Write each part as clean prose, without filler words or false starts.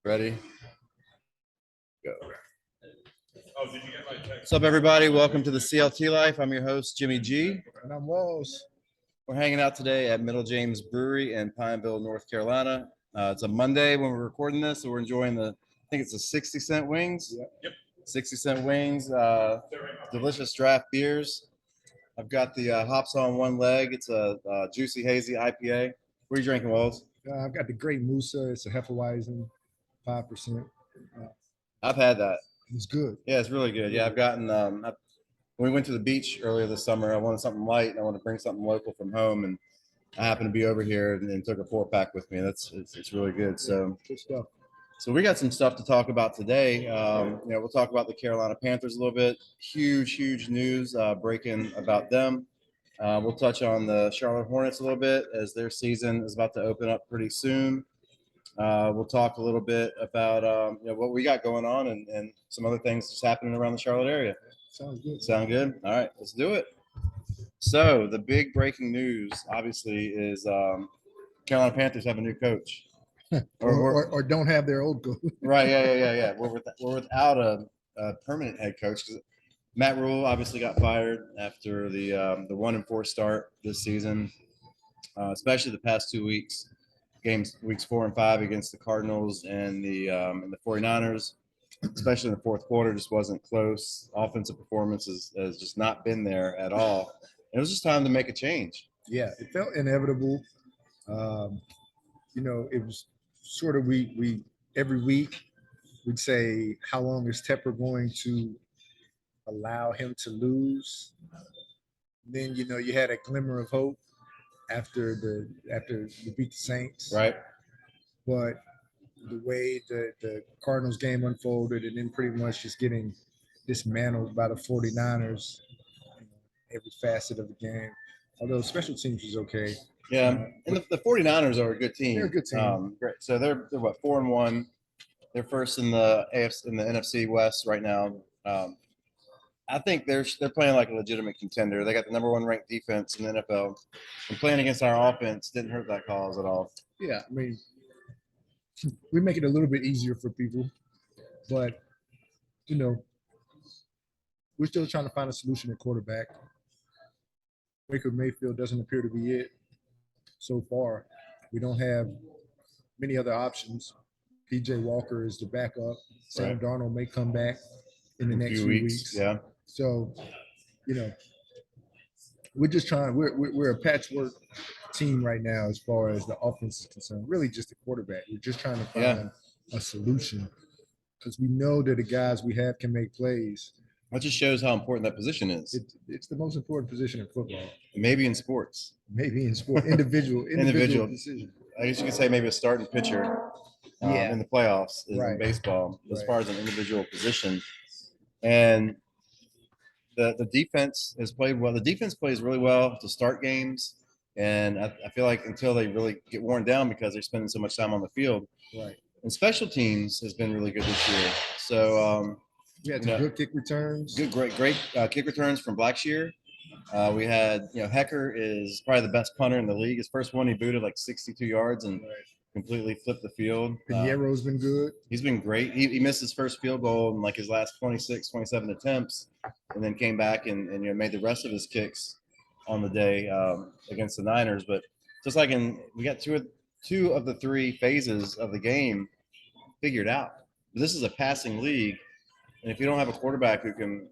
Ready? Go. What's up, everybody? Welcome to the CLT Life. I'm your host, Jimmy G. And I'm Wals. We're hanging out today at Middle James Brewery in Pineville, North Carolina. It's a Monday when we're recording this, so we're enjoying I think it's a 60-cent wings. Yep. 60-cent wings, delicious draft beers. I've got the hops on one leg. It's a juicy, hazy IPA. What are you drinking, Wals? I've got the Great Musa. It's a Hefeweizen, 5%. I've had that. It's good. Yeah, it's really good. Yeah, I've gotten when we went to the beach earlier this summer, I wanted something light and I wanted to bring something local from home, and I happened to be over here and took a 4-pack with me. It's really good. So Good stuff. So we got some stuff to talk about today. We'll talk about the Carolina Panthers a little bit. Huge news breaking about them. We'll touch on the Charlotte Hornets a little bit as their season is about to open up pretty soon. We'll talk a little bit about what we got going on and some other things just happening around the Charlotte area. Sounds good. Sound good? All right, let's do it. So the big breaking news, obviously, is Carolina Panthers have a new coach. or don't have their old coach. Right, yeah. We're without a permanent head coach because Matt Rhule obviously got fired after the 1-4 start this season, especially the past 2 weeks. Weeks 4 and 5 against the Cardinals and the 49ers, especially in the fourth quarter, just wasn't close. Offensive performance has just not been there at all. It was just time to make a change. Yeah, it felt inevitable. It was sort of we every week we'd say, how long is Tepper going to allow him to lose? Then you had a glimmer of hope after you beat the Saints, right? But the way the Cardinals game unfolded, and then pretty much just getting dismantled by the 49ers, every facet of the game. Although special teams was okay. Yeah, and the 49ers are a good team. They're a good team. Great. So they're what, 4-1. They're first in the NFC West right now. I think they're playing like a legitimate contender. They got the number 1 ranked defense in the NFL, and playing against our offense didn't hurt that cause at all. Yeah, I mean, we make it a little bit easier for people, but we're still trying to find a solution at quarterback. Baker Mayfield doesn't appear to be it so far. We don't have many other options. PJ Walker is the backup. Sam Right. Darnold may come back in the next few weeks. Yeah. So, we're just trying. We're a patchwork team right now as far as the offense is concerned. Really, just the quarterback. We're just trying to find a solution because we know that the guys we have can make plays. That just shows how important that position is. It's the most important position in football. Maybe in sports. Maybe in sport, individual decision. I guess you could say maybe a starting pitcher in the playoffs is in baseball as far as an individual position. And the defense has played well. The defense plays really well to start games. And I feel like until they really get worn down because they're spending so much time on the field. Right. And special teams has been really good this year. So we had some good kick returns. Great kick returns from Blackshear. We had, Hecker is probably the best punter in the league. His first one, he booted like 62 yards and completely flipped the field. Piniero's been good. He's been great. He missed his first field goal in like his last 26, 27 attempts, and then came back and made the rest of his kicks on the day against the Niners. But just like we got two of the 3 phases of the game figured out. But this is a passing league, and if you don't have a quarterback who can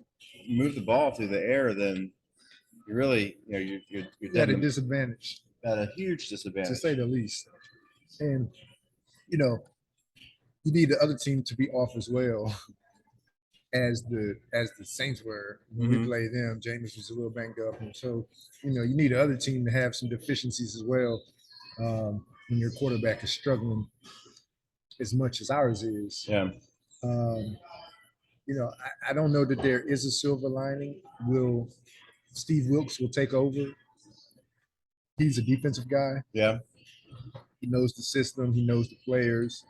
move the ball through the air, then you're really, you're at a disadvantage. At a huge disadvantage, to say the least. And you need the other team to be off as well as the Saints were when we played them. Jameis was a little banged up, and so you need the other team to have some deficiencies as well when your quarterback is struggling as much as ours is. Yeah. I don't know that there is a silver lining. Steve Wilkes will take over. He's a defensive guy. Yeah. He knows the system. He knows the players.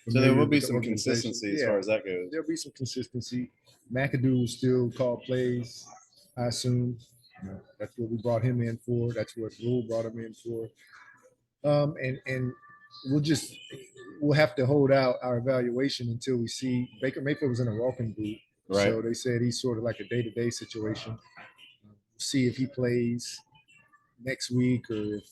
So there will be some consistency as far as that goes. There'll be some consistency. McAdoo will still call plays, I assume. That's what we brought him in for. That's what Rhule brought him in for. And we'll have to hold out our evaluation until we see. Baker Mayfield was in a walking boot, Right. so they said he's sort of like a day-to-day situation. See if he plays next week, or if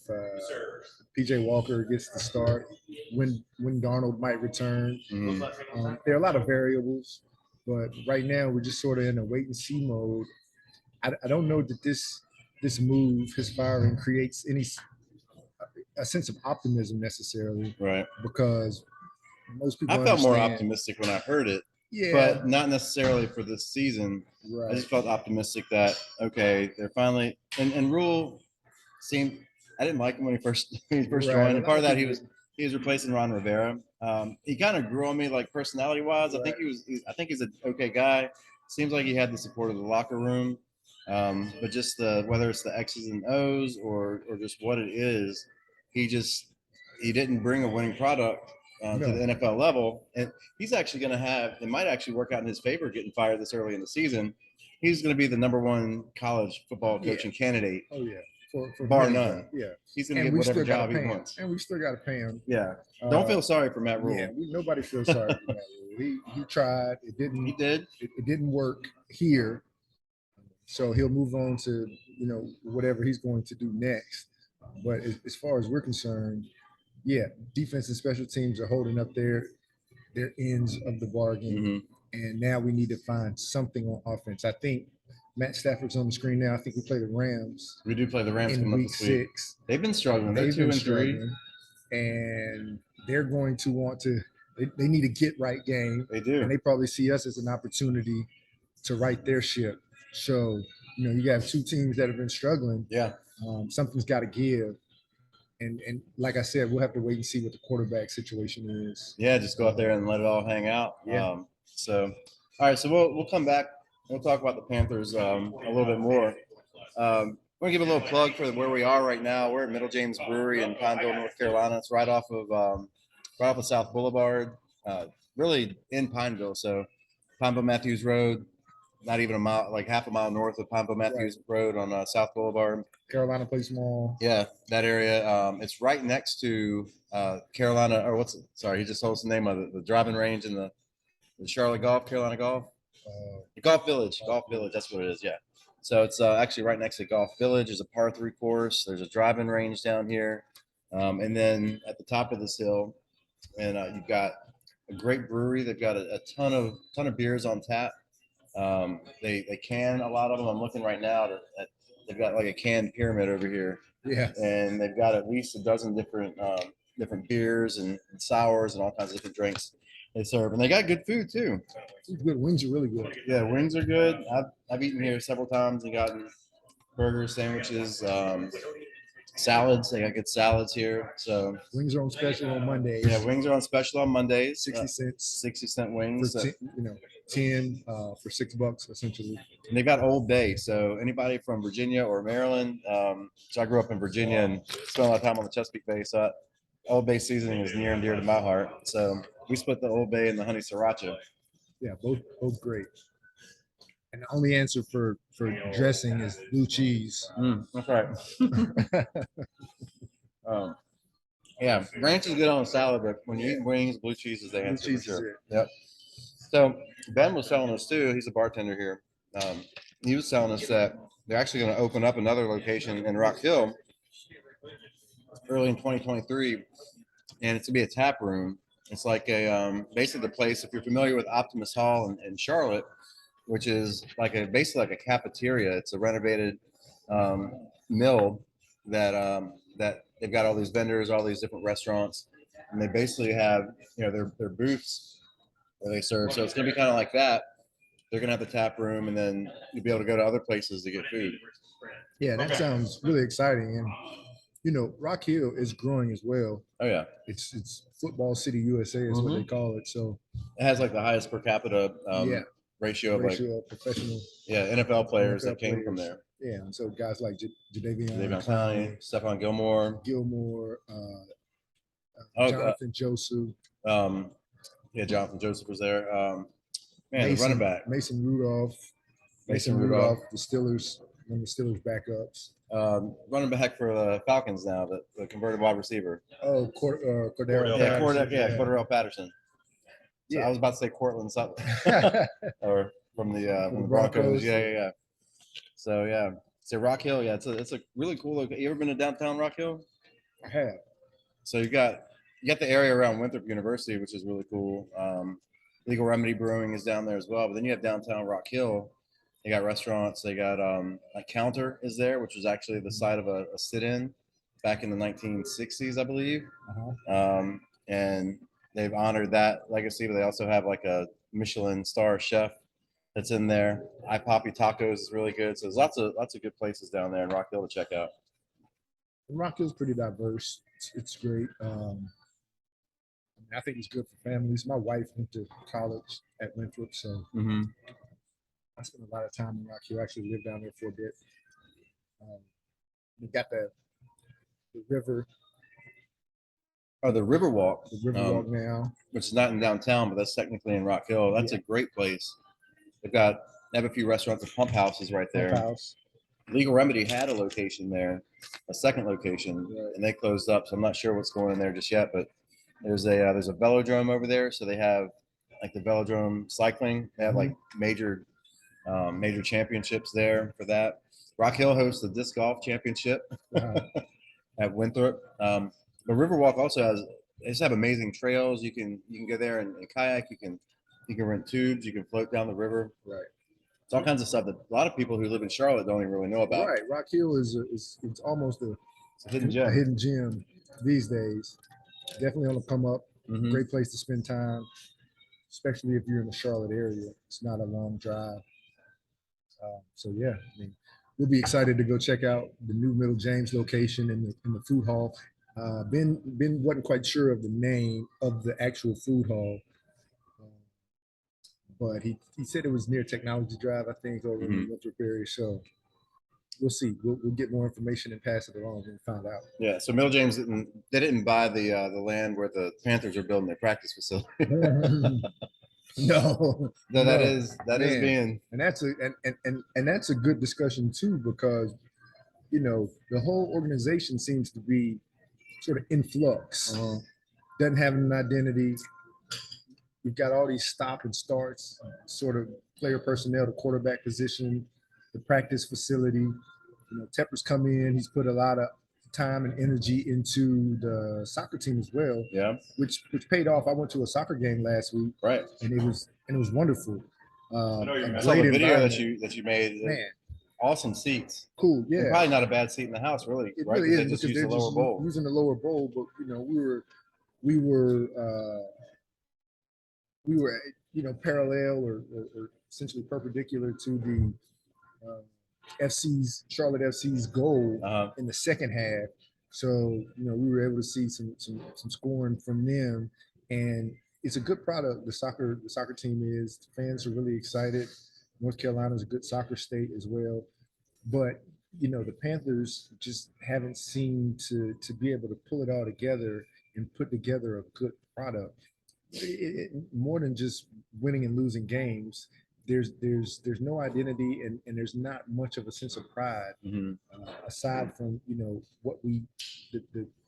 PJ Walker gets the start, when Darnold might return. There are a lot of variables, but right now we're just sort of in a wait and see mode. I don't know that this move, his firing, creates a sense of optimism necessarily, Right. because most people I felt more understand. optimistic when I heard it, Yeah, but not necessarily for this season. right. I just felt optimistic that, okay, they're finally, and Rhule seemed, I didn't like him when he first Right. joined. And part of that, he was replacing Ron Rivera. He kind of grew on me, like, personality wise. Right. I think he's an okay guy. Seems like he had the support of the locker room. But just whether it's the X's and O's or just what it is, he didn't bring a winning product to the NFL level. And he's actually going to have, it might actually work out in his favor getting fired this early in the season. He's going to be the #1 college football coaching candidate. Oh yeah, for bar many, none. Yeah, he's going to get whatever job he wants. And we still got to pay him. Yeah. Don't feel sorry for Matt Rhule. Yeah, nobody feels sorry for Matt Rhule. He tried. It didn't. He did. It didn't work here. So he'll move on to, whatever he's going to do next. But as far as we're concerned, yeah, defense and special teams are holding up their ends of the bargain. And now we need to find something on offense. I think Matt Stafford's on the screen now. I think we play the Rams. We do play the Rams in week 6. They've been struggling. They're 2-3. And they're going to want to – they need a get-right game. They do. And they probably see us as an opportunity to right their ship. So, you got two teams that have been struggling. Yeah. Something's got to give. And like I said, we'll have to wait and see what the quarterback situation is. Yeah, just go out there and let it all hang out. Yeah. All right, so we'll come back. We'll talk about the Panthers a little bit more. We're going to give a little plug for where we are right now. We're at Middle James Brewery in Pineville, North Carolina. It's right off of South Boulevard, really in Pineville. So Pineville Matthews Road, not even a mile, like half a mile north of Pineville Matthews Road on South Boulevard. Carolina Place Mall. Yeah, that area. It's right next to Carolina, or he just told us the name of it, the driving range in the Charlotte Carolina Golf. Golf Village, that's what it is, yeah. So it's actually right next to Golf Village. There's a par 3 course. There's a driving range down here. And then at the top of this hill, and you've got a great brewery. They've got a ton of beers on tap. They can a lot of them. I'm looking right now at they've got like a canned pyramid over here. Yeah. And they've got at least a dozen different beers and sours and all kinds of different drinks they serve. And they got good food too. It's good. Wings are really good. Yeah, wings are good. I've eaten here several times and gotten burgers, sandwiches, salads. They got good salads here. So wings are on special on Mondays. Yeah, wings are on special on Mondays. 60 cents. 60-cent wings. For 10 for $6 essentially. And they've got Old Bay. So anybody from Virginia or Maryland. So I grew up in Virginia and spent a lot of time on the Chesapeake Bay. So Old Bay seasoning is near and dear to my heart. So we split the Old Bay and the honey sriracha. Yeah, both great. And the only answer for dressing is blue cheese. That's right. Yeah, ranch is good on a salad, but when you eat wings, blue cheese is the answer for sure. Yep. So Ben was telling us too. He's a bartender here. He was telling us that they're actually going to open up another location in Rock Hill early in 2023, and it's going to be a tap room. It's like basically the place. If you're familiar with Optimus Hall in Charlotte, which is basically like a cafeteria. It's a renovated mill that they've got all these vendors, all these different restaurants, and they basically have their booths where they serve. So it's gonna be kind of like that. They're gonna have the tap room, and then you'll be able to go to other places to get food. Yeah, that sounds really exciting, and Rock Hill is growing as well. Oh yeah, it's Football City USA is what they call it. So it has like the highest per capita ratio of professional NFL players that came from there. Yeah, and so guys like Jadeveon Clowney, Stephon Gilmore, Jonathan Joseph. Jonathan Joseph was there. The running back Mason Rudolph, the Steelers one of the Steelers' backups. Running back for the Falcons now, the converted wide receiver. Oh, Cordero. Yeah, Patterson. Cordero Patterson. So Yeah. I was about to say Cortland Sutton, or from the Broncos. Yeah. So yeah, so Rock Hill, yeah, it's a really cool location. You ever been to downtown Rock Hill? I have. So you got the area around Winthrop University, which is really cool. Legal Remedy Brewing is down there as well. But then you have downtown Rock Hill. They got restaurants. They got a Counter is there, which was actually the site of a sit-in back in the 1960s, I believe. And they've honored that legacy. But they also have like a Michelin star chef that's in there. iPoppy Tacos is really good. So there's lots of good places down there in Rock Hill to check out. Rock Hill's pretty diverse. It's great. I think it's good for families. My wife went to college at Winthrop, so I spent a lot of time in Rock Hill. I actually lived down there for a bit. We got the river. Oh, the Riverwalk. The Riverwalk now. Which is not in downtown, but that's technically in Rock Hill. That's a great place. They have a few restaurants and pump houses right there. Pump house. Legal Remedy had a location there, a second location, and they closed up. So I'm not sure what's going on there just yet. But there's a velodrome over there, so they have like the velodrome cycling. They have like major championships there for that. Rock Hill hosts the disc golf championship at Winthrop. But Riverwalk also just have amazing trails. You can go there and kayak. You can rent tubes. You can float down the river. Right. It's all kinds of stuff that a lot of people who live in Charlotte don't even really know about. Right. Rock Hill is it's almost a hidden gem. A hidden gem these days. Definitely on the come up. Great place to spend time, especially if you're in the Charlotte area. It's not a long drive. So yeah, I mean, we'll be excited to go check out the new Middle James location in the food hall. Ben wasn't quite sure of the name of the actual food hall, but he said it was near Technology Drive, I think, over in the Winthrop area. So we'll see. We'll get more information and pass it along and find out. Yeah. So Middle James didn't buy the land where the Panthers are building their practice facility. No, that is being, and that's a good discussion too, because the whole organization seems to be sort of in flux. Doesn't have an identity. We've got all these stop and starts, sort of player personnel, the quarterback position, the practice facility. Tepper's come in. He's put a lot of time and energy into the soccer team as well. Yeah. Which paid off. I went to a soccer game last week. Right. And it was wonderful. I saw the video that you made. Man. Awesome seats. Cool. Yeah. And probably not a bad seat in the house, really. It right? really is, they just used the lower bowl. Using the lower bowl, but we were parallel or essentially perpendicular to the Charlotte FC's goal in the second half. So we were able to see some scoring from them, and it's a good product. The soccer team is. The fans are really excited. North Carolina is a good soccer state as well, but the Panthers just haven't seemed to be able to pull it all together and put together a good product. More than just winning and losing games, there's no identity and there's not much of a sense of pride aside from what the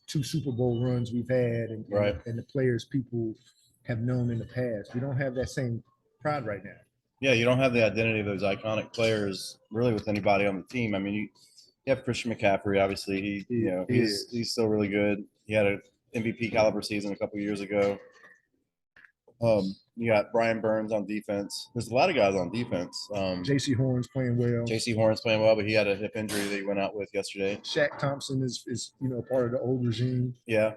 two Super Bowl runs we've had and the players people have known in the past. We don't have that same pride right now. Yeah, you don't have the identity of those iconic players really with anybody on the team. I mean, you have Christian McCaffrey. Obviously, he's still really good. He had an MVP caliber season a couple years ago. You got Brian Burns on defense. There's a lot of guys on defense. J.C. Horn's playing well. But he had a hip injury that he went out with yesterday. Shaq Thompson is part of the old regime. Yeah.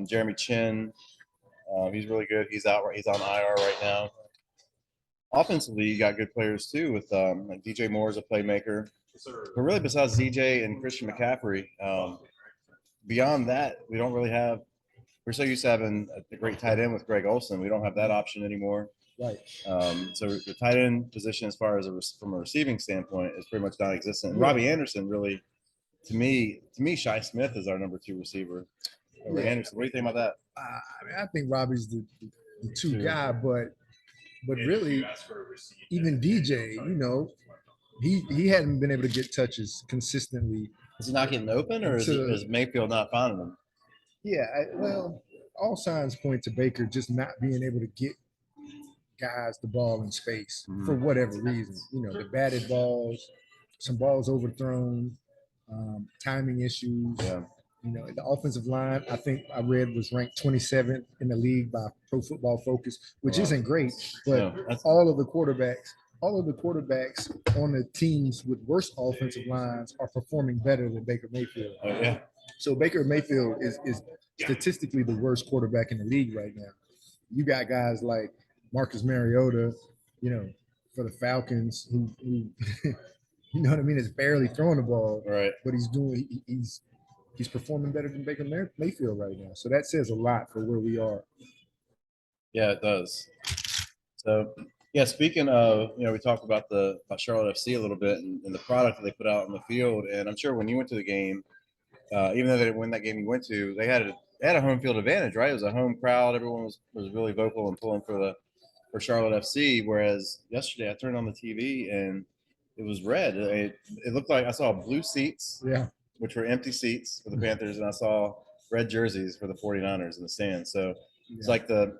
Jeremy Chin, he's really good. He's out. He's on IR right now. Offensively, you got good players too. With like DJ Moore is a playmaker. But really, besides DJ and Christian McCaffrey, beyond that, we don't really have. We're so used to having a great tight end with Greg Olsen. We don't have that option anymore. Right. So the tight end position, as far as from a receiving standpoint, is pretty much non-existent. And Robbie Anderson, really, to me, Shi Smith is our number 2 receiver. Anderson, what do you think about that? I think Robbie's the 2 guy, but really, even DJ, he hadn't been able to get touches consistently. Is he not getting open, or is Mayfield not finding them? Yeah, well, all signs point to Baker just not being able to get guys the ball in space for whatever reason. You know, the batted balls, some balls overthrown, timing issues. Yeah. You know, the offensive line, I think I read, was ranked 27th in the league by Pro Football Focus, which isn't great, but all of the quarterbacks on the teams with worse offensive lines are performing better than Baker Mayfield. Oh, yeah. So Baker Mayfield is statistically the worst quarterback in the league right now. You got guys like Marcus Mariota, you know, for the Falcons, who you know what I mean, is barely throwing the ball, right? But he's performing better than Baker Mayfield right now. So that says a lot for where we are. Yeah, it does. So, yeah, speaking of, you know, we talked about Charlotte FC a little bit and the product that they put out on the field. And I'm sure when you went to the game, even though they didn't win that game you went to, they had a home field advantage, right? It was a home crowd. Everyone was really vocal and pulling for Charlotte FC. Whereas yesterday I turned on the TV and it was red. It looked like I saw blue seats, which were empty seats for the Panthers, and I saw red jerseys for the 49ers in the stands. So it's like the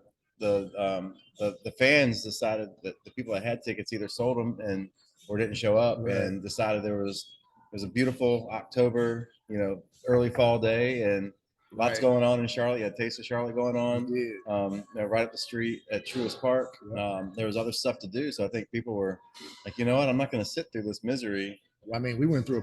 fans decided that the people that had tickets either sold them or didn't show up, and decided there was a beautiful October, you know, early fall day, and lots going on in Charlotte. You had Taste of Charlotte going on. You know, right up the street at Truist Park. There was other stuff to do, so I think people were like, you know what, I'm not going to sit through this misery. I mean, we went to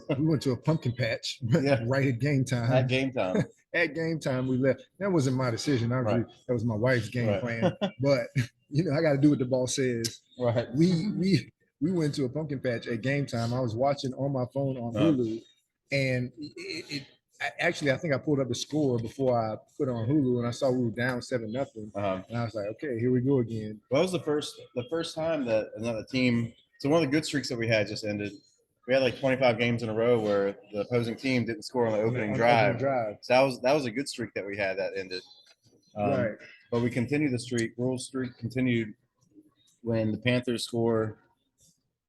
a pumpkin patch right at game time. At game time. At game time, we left. That wasn't my decision. Obviously, that was my wife's game plan. But you know, I got to do what the boss says. Right. We went to a pumpkin patch at game time. I was watching on my phone on Hulu, and I think I pulled up the score before I put on Hulu, and I saw we were down 7-0, and I was like, okay, here we go again. Well, that was the first time that another team. So one of the good streaks that we had just ended. We had like 25 games in a row where the opposing team didn't score on the opening drive. So that was a good streak that we had that ended. But we continued the streak. Rhule's streak continued when the Panthers score.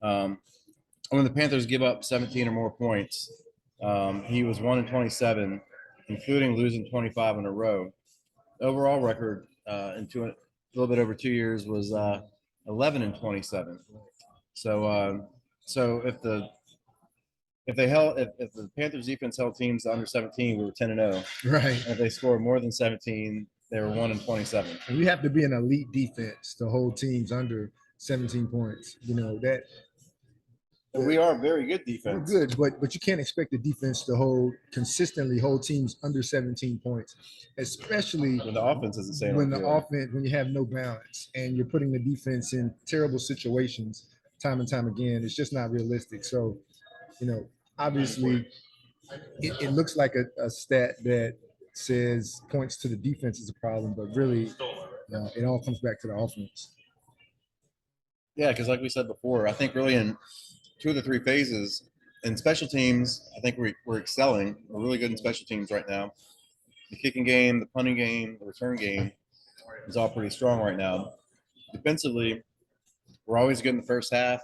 When the Panthers give up 17 or more points, he was 1-27, including losing 25 in a row. The overall record in a little bit over 2 years was 11-27. So if the Panthers defense held teams to under 17, we were 10-0. Right. And if they scored more than 17, they were 1-27. And you have to be an elite defense to hold teams under 17 points. You know that. But we are a very good defense. We're good, but you can't expect the defense to consistently hold teams under 17 points, especially when the offense isn't saying when you have no balance and you're putting the defense in terrible situations time and time again. It's just not realistic. So, you know, obviously, it looks like a stat that says points to the defense is a problem, but really, it all comes back to the offense. Yeah, because like we said before, I think really in 2 of the 3 phases in special teams, I think we're excelling. We're really good in special teams right now. The kicking game, the punting game, the return game is all pretty strong right now. Defensively, we're always good in the first half,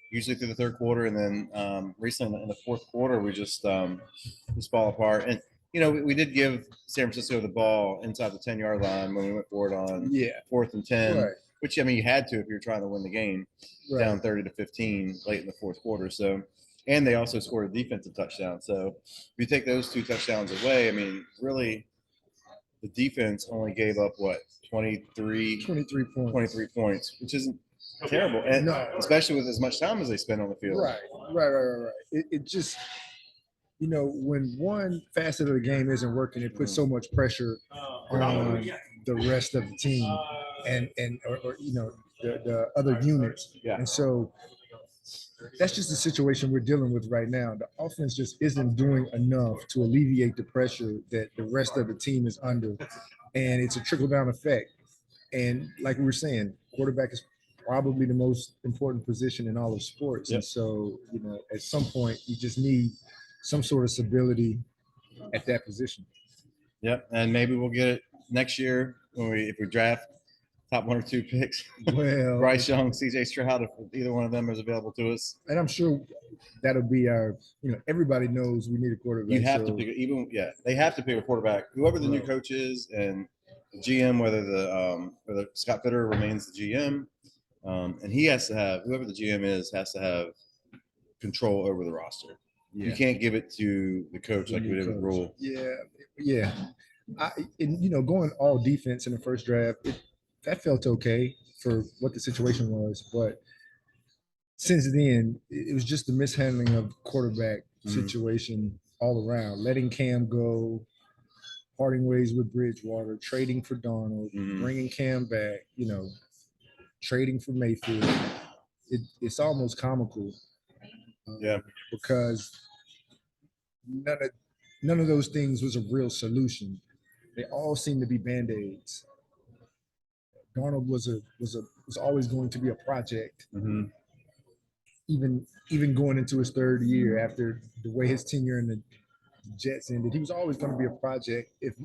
usually through the third quarter, and then recently in the fourth quarter we just fall apart. And you know, we did give San Francisco the ball inside the 10-yard line when we went forward on 4th and 10. Right. Which, I mean, you had to if you're trying to win the game, down 30-15 late in the fourth quarter. So, and they also scored a defensive touchdown. So, if you take those 2 touchdowns away, I mean, really, the defense only gave up 23 points, which isn't terrible, and especially with as much time as they spend on the field. Right. It just, you know, when one facet of the game isn't working, it puts so much pressure on the rest of the team. And you know, the other units. And so that's just the situation we're dealing with right now. The offense just isn't doing enough to alleviate the pressure that the rest of the team is under. And it's a trickle-down effect. And like we were saying, quarterback is probably the most important position in all of sports. And so, you know, at some point, you just need some sort of stability at that position. Yep, and maybe we'll get it next year if we draft top 1 or 2 picks. Well, Bryce Young, CJ Stroud, if either one of them is available to us. and I'm sure that'll be our, everybody knows we need a quarterback. You have to pick they have to pick a quarterback. Whoever the new coach is and the GM, whether Scott Fitter remains the GM, and he has to have, whoever the GM is has to have control over the roster. You can't give it to the coach like we did with Rhule. Yeah. Going all defense in the first draft, that felt okay for what the situation was, but since then, it was just the mishandling of quarterback situation all around. Letting Cam go, parting ways with Bridgewater, trading for Darnold, bringing Cam back, trading for Mayfield. It's almost comical. Because none of those things was a real solution. They all seem to be Band-Aids. Darnold was always going to be a project. Even going into his third year after the way his tenure in the Jets ended, he was always going to be a project, if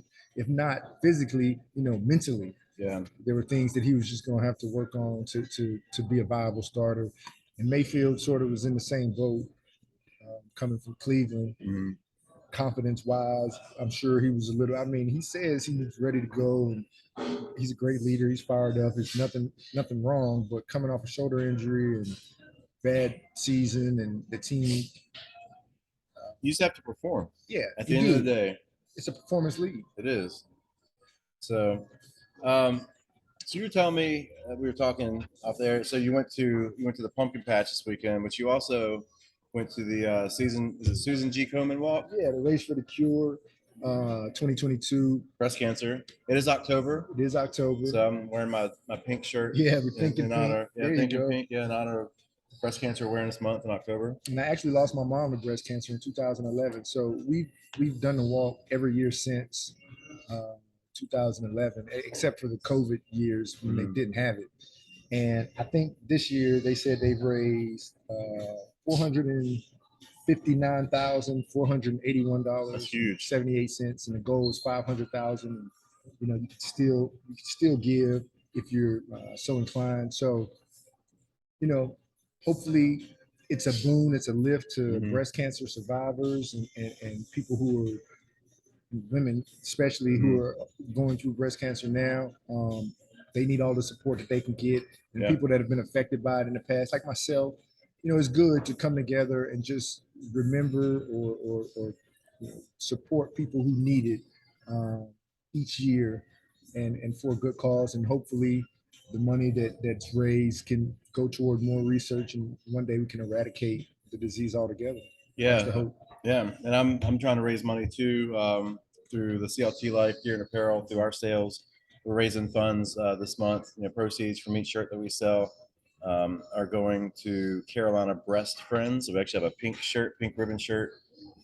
not physically, mentally. Yeah. There were things that he was just going to have to work on to be a viable starter. And Mayfield sort of was in the same boat, coming from Cleveland. Confidence-wise, I'm sure he was he says he was ready to go, and he's a great leader. He's fired up. It's nothing wrong, but coming off a shoulder injury and bad season, and the team, you just have to perform. Yeah. At the end of the day, it's a performance league. It is. So, so you were telling me, we were talking off there. So you went to the pumpkin patch this weekend, but you also went to the Susan G. Komen walk. Yeah, the Race for the Cure, 2022. Breast cancer. It is October. It is October. So I'm wearing my pink shirt. Yeah, we're thinking in honor. Pink. Yeah, thinking pink. Yeah, in honor of Breast Cancer Awareness Month in October. And I actually lost my mom to breast cancer in 2011. So we've done the walk every year since 2011, except for the COVID years when they didn't have it. And I think this year they said they've raised $459,481. That's huge. 78 cents, and the goal is 500,000. You can still give if you're so inclined. So, hopefully it's a boon, it's a lift to breast cancer survivors and people who are women, especially who are going through breast cancer now. They need all the support that they can get, and people that have been affected by it in the past, like myself. It's good to come together and just remember or support people who need it each year, and for a good cause. And hopefully the money that's raised can go toward more research, and one day we can eradicate the disease altogether. Yeah. That's the hope. Yeah. And I'm trying to raise money too, through the CLT Life Gear and Apparel, through our sales. We're raising funds this month. Proceeds from each shirt that we sell are going to Carolina Breast Friends. We actually have a pink ribbon shirt.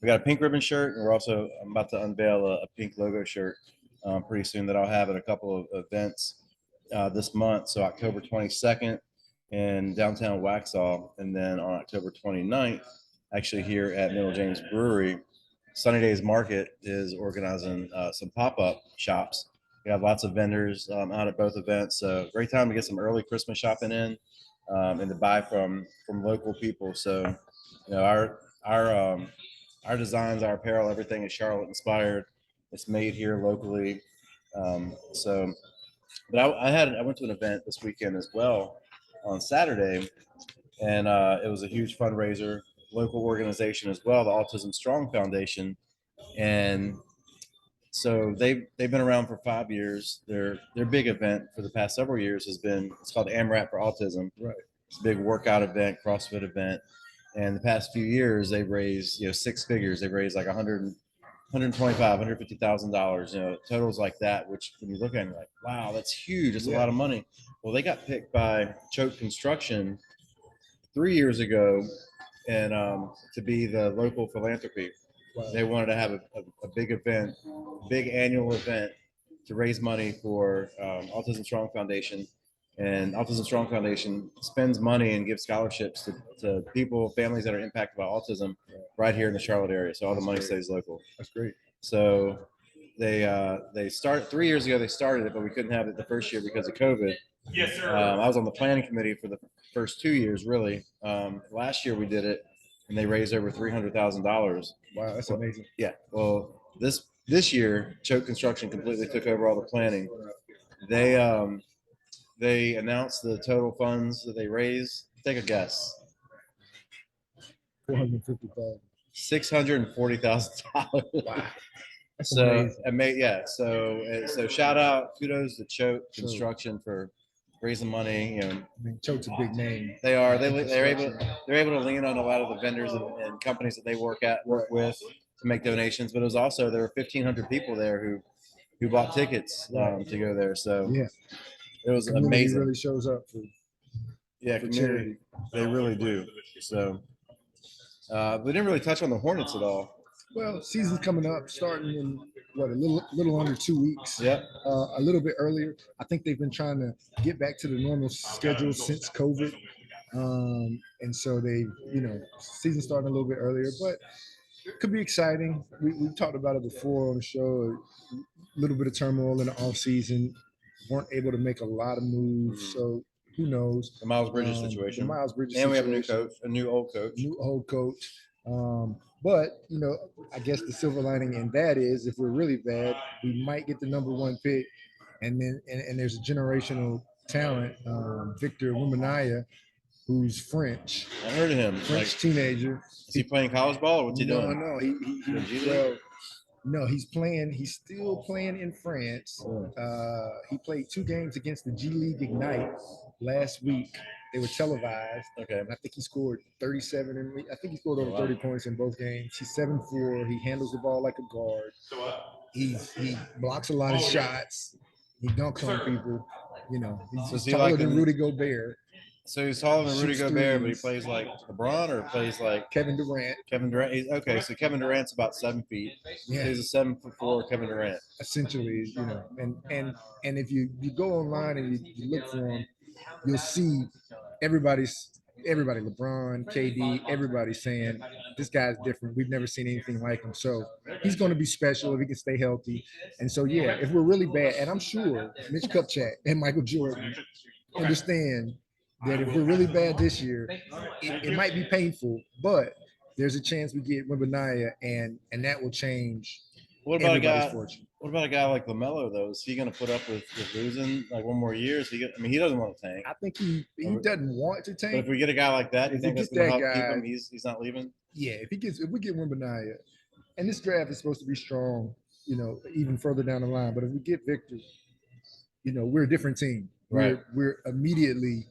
We got a pink ribbon shirt, and I'm about to unveil a pink logo shirt pretty soon that I'll have at a couple of events this month. So October 22nd in downtown Waxhaw, and then on October 29th, actually here at Middle James Brewery, Sunny Days Market is organizing some pop-up shops. We have lots of vendors out at both events. So great time to get some early Christmas shopping in, and to buy from local people. So, our designs, our apparel, everything is Charlotte inspired. It's made here locally. But I went to an event this weekend as well on Saturday, and it was a huge fundraiser, local organization as well, the Autism Strong Foundation. And so they've been around for 5 years. Their big event for the past several years it's called AMRAP for Autism. Right. It's a big workout event, CrossFit event. And the past few years they've raised, 6 figures. They've raised like $150,000, totals like that, which when you look at it, you're like, wow, that's huge. It's a lot of money. Well, they got picked by Choate Construction 3 years ago and to be the local philanthropy. Wow. They wanted to have a big event, big annual event to raise money for Autism Strong Foundation. And Autism Strong Foundation spends money and gives scholarships to people, families that are impacted by autism right here in the Charlotte area. So all the money stays local. That's great. So they started 3 years ago. They started it, but we couldn't have it the first year because of COVID. Yes, sir. I was on the planning committee for the first 2 years, really. Last year we did it, and they raised over $300,000. Wow, that's amazing. Yeah. Well, this year, Choate Construction completely took over all the planning. They announced the total funds that they raised. Take a guess. 450,000. $640,000. Wow. That's So amazing. yeah. So shout out, kudos to Choate Construction for raising money. You know, I mean, Choate's a big name. they are. They're able to lean on a lot of the vendors and companies that they work with to make donations. But it was also there were 1,500 people there who bought tickets to go there. So Yeah, it was community amazing. really shows up for Community. charity. They really do. So we didn't really touch on the Hornets at all. Well, season's coming up, starting in what, a little under 2 weeks. Yep. A little bit earlier. I think they've been trying to get back to the normal schedule since COVID, and so they, season starting a little bit earlier, but it could be exciting. We've talked about it before on the show. A little bit of turmoil in the off season, weren't able to make a lot of moves, so who knows? The Miles Bridges situation. The Miles Bridges and we have situation. a new old coach. New old coach. But I guess the silver lining in that is if we're really bad, we might get the number 1 pick, and then and there's a generational talent, Victor Wembanyama, who's French. I heard of him. French teenager. Is he playing college ball or what's he doing? No, he's playing. He's still playing in France. He played 2 games against the G League Ignite last week. They were televised. Okay. And I think he scored 37, and I think he scored over 30 points in both games. He's 7'4". He handles the ball like a guard. He blocks a lot of shots. He dunks on people. He's taller than Rudy Gobert. So he's taller than Rudy Gobert, but he plays like LeBron or plays like Kevin Durant. Okay, so Kevin Durant's about 7 feet. Yeah. He's a 7'4" Kevin Durant. Essentially, and if you go online and you look for him, you'll see everybody, LeBron, KD, everybody saying this guy's different. We've never seen anything like him. So he's going to be special if he can stay healthy. And so, yeah, if we're really bad, and I'm sure Mitch Kupchak and Michael Jordan understand that if we're really bad this year, it might be painful, but there's a chance we get Wembanyama, and that will change everybody's fortune. What about a guy like LaMelo, though? Is he going to put up with losing like 1 more year? He doesn't want to tank. I think he doesn't want to tank. But if we get a guy like that, you think that's going to help keep him? He's not leaving? Yeah, if we get Wembanyama, and this draft is supposed to be strong, even further down the line. But if we get Victor, we're a different team. Right. We're immediately,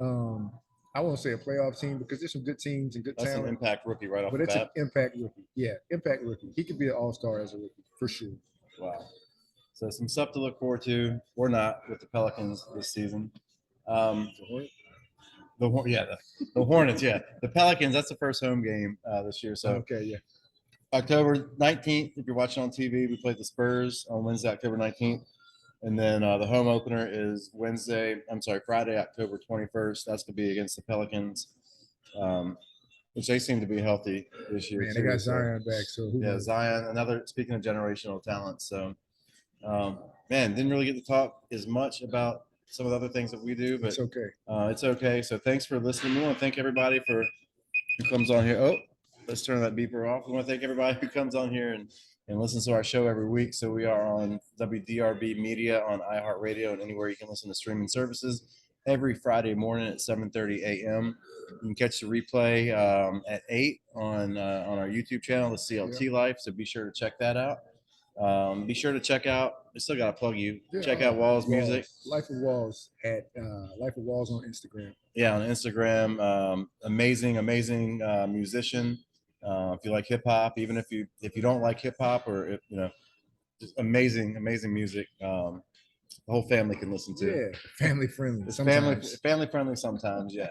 I won't say a playoff team because there's some good teams and good talent. That's an impact rookie right off the bat. But it's an impact rookie. Yeah, impact rookie. He could be an all-star as a rookie, for sure. Wow. So some stuff to look forward to, or not, with the Pelicans this season. The Hornets, yeah. The Pelicans, that's the first home game this year. So okay, yeah. October 19th, if you're watching on TV, we played the Spurs on Wednesday, October 19th. And then the home opener is Friday, October 21st. That's going to be against the Pelicans, which they seem to be healthy this year. Man, they got Zion back. So Zion, speaking of generational talent. So, didn't really get to talk as much about some of the other things that we do, but it's okay. It's okay. So thanks for listening. We want to thank everybody who comes on here. Oh, let's turn that beeper off. We want to thank everybody who comes on here and listens to our show every week. So we are on WDRB Media on iHeartRadio and anywhere you can listen to streaming services every Friday morning at 7:30 a.m. You can catch the replay at 8 on our YouTube channel, the CLT Life. So be sure to check that out. Be sure to check out. I still got to plug you. Check out Wals music. Life of Wals at Life of Wals on Instagram. Yeah, on Instagram. Amazing musician. If you like hip hop, even if you don't like hip hop, or if just amazing music. The whole family can listen to. Yeah, family friendly. It's family friendly sometimes. Yeah.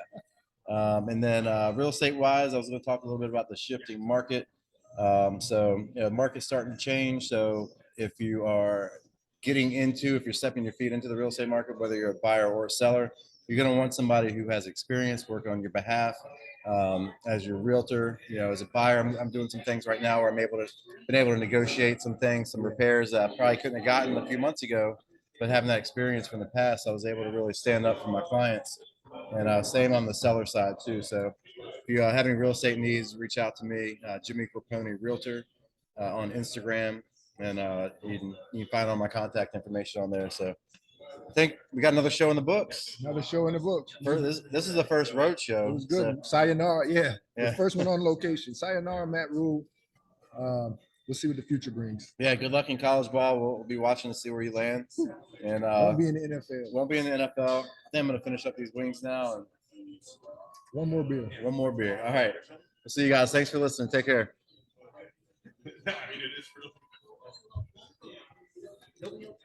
And then real estate wise, I was going to talk a little bit about the shifting market. Market's starting to change. So if you're stepping your feet into the real estate market, whether you're a buyer or a seller, you're going to want somebody who has experience working on your behalf. as your realtor. As a buyer, I'm doing some things right now where been able to negotiate some things, some repairs that I probably couldn't have gotten a few months ago, but having that experience from the past, I was able to really stand up for my clients. And same on the seller side too. So if you have any real estate needs, reach out to me, Jimmy Grappone Realtor, on Instagram, and you can find all my contact information on there. So I think we got another show in the books. Another show in the books. This is the first road show. It was good. So, sayonara, yeah. Yeah. The first one on location. Sayonara, Matt Rhule. We'll see what the future brings. Yeah, good luck in college ball. We'll be watching to see where he lands. And Won't be in the NFL. Won't be in the NFL. I think I'm going to finish up these wings now. And one more beer. One more beer. All right. We'll see you guys. Thanks for listening. Take care. I mean, it is real.